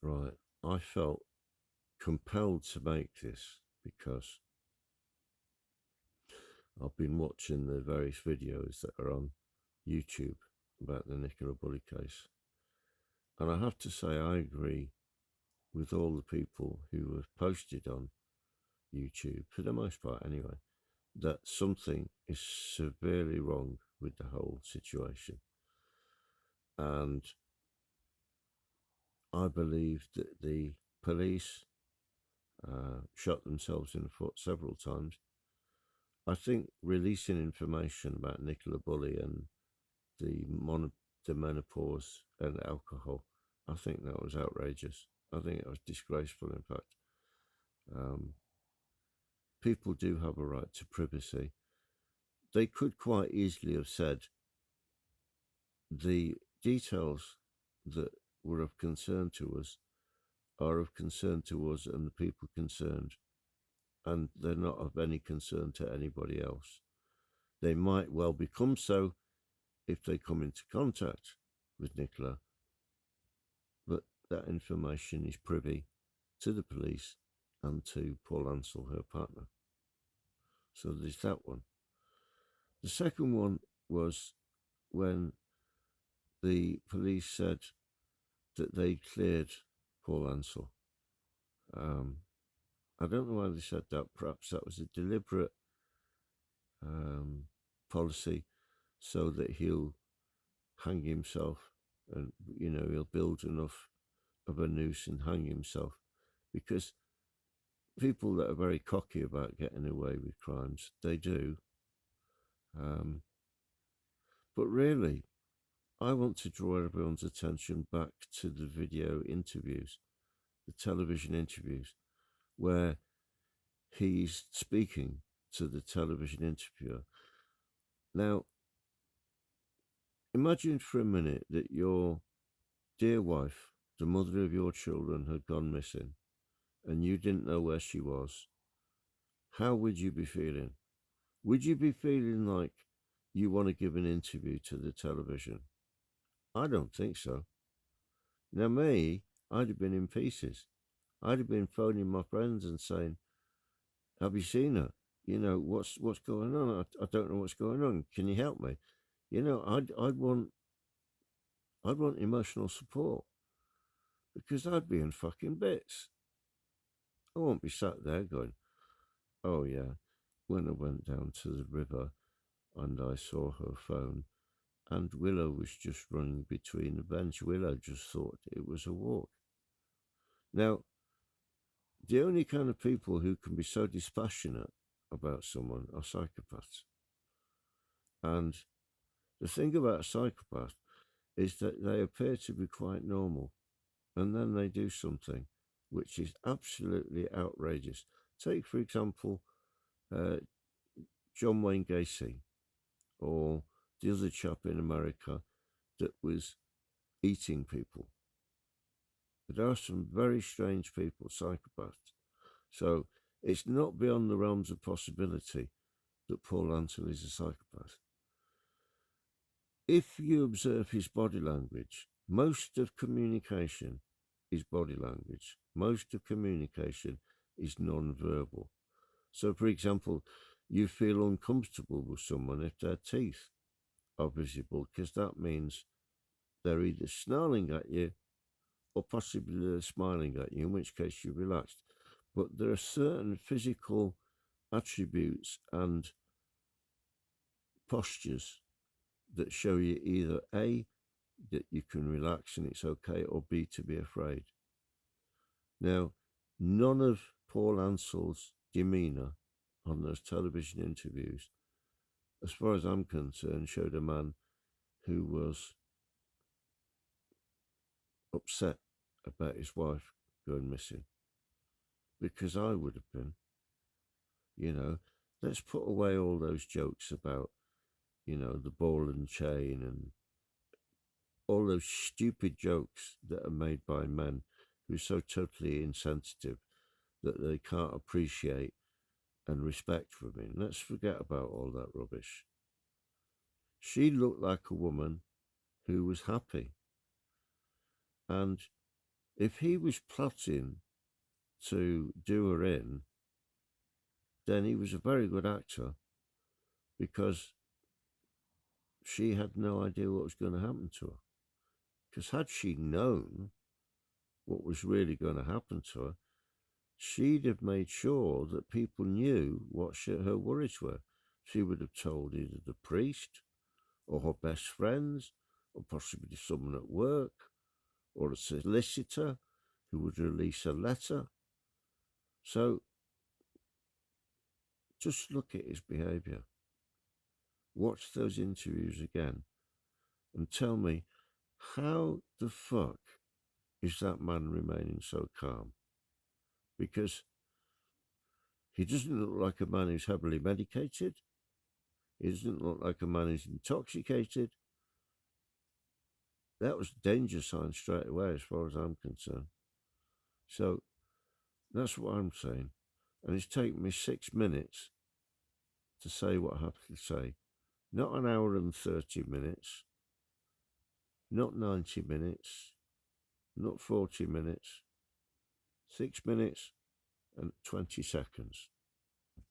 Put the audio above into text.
Right. I felt compelled to make this because I've been watching the various videos that are on YouTube about the Nicola Bulley case. And I have to say, I agree with all the people who have posted on YouTube, for the most part anyway, that something is severely wrong with the whole situation. And I believe that the police shot themselves in the foot several times. I think releasing information about Nicola Bulley and the, the menopause and alcohol, I think that was outrageous. I think it was disgraceful, in fact. Um, People do have a right to privacy. They could quite easily have said the details that were of concern to us are of concern to us and the people concerned, and they're not of any concern to anybody else. They might well become so if they come into contact with Nicola, but that information is privy to the police and to Paul Ansell, her partner. So there's that one. The second one was when the police said that they cleared Paul Ansell. I don't know why they said that. Perhaps that was a deliberate policy so that he'll hang himself and, he'll build enough of a noose and hang himself. Because people that are very cocky about getting away with crimes, they do. But really, I want to draw everyone's attention back to the video interviews, the television interviews, where he's speaking to the television interviewer. Now, imagine for a minute that your dear wife, the mother of your children, had gone missing and you didn't know where she was. How would you be feeling? Would you be feeling like you want to give an interview to the television? I don't think so. Now, me, I'd have been in pieces. I'd have been phoning my friends and saying, "Have you seen her? What's going on? I don't know what's going on. Can you help me?" I'd want emotional support because I'd be in fucking bits. I won't be sat there going, "Oh yeah, when I went down to the river and I saw her phone and Willow was just running between the bench. Willow just thought it was a walk." Now, the only kind of people who can be so dispassionate about someone are psychopaths. And the thing about a psychopath is that they appear to be quite normal and then they do something which is absolutely outrageous. Take, for example, uh, John Wayne Gacy or the other chap in America that was eating people. There are some very strange people, psychopaths. So it's not beyond the realms of possibility that Paul Ansell is a psychopath. If you observe his body language, most of communication is body language. Most of communication is non-verbal. So, for example, you feel uncomfortable with someone if their teeth are visible, because that means they're either snarling at you or possibly they're smiling at you, in which case you're relaxed. But there are certain physical attributes and postures that show you either A, that you can relax and it's okay, or B, to be afraid. Now, none of Paul Ansell's demeanour on those television interviews, as far as I'm concerned, showed a man who was upset about his wife going missing. Because I would have been. Let's put away all those jokes about, the ball and chain and all those stupid jokes that are made by men who are so totally insensitive that they can't appreciate and respect women. Let's forget about all that rubbish. She looked like a woman who was happy. And if he was plotting to do her in, then he was a very good actor, because she had no idea what was going to happen to her. Because had she known what was really going to happen to her, she'd have made sure that people knew what her worries were. She would have told either the priest or her best friends, or possibly someone at work, or a solicitor who would release a letter. So just look at his behaviour. Watch those interviews again and tell me, how the fuck is that man remaining so calm? Because he doesn't look like a man who's heavily medicated. He doesn't look like a man who's intoxicated. That was a danger sign straight away, as far as I'm concerned. So that's what I'm saying. And it's taken me 6 minutes to say what I have to say. Not an hour and 30 minutes. Not 90 minutes. Not 40 minutes. 6 minutes and 20 seconds.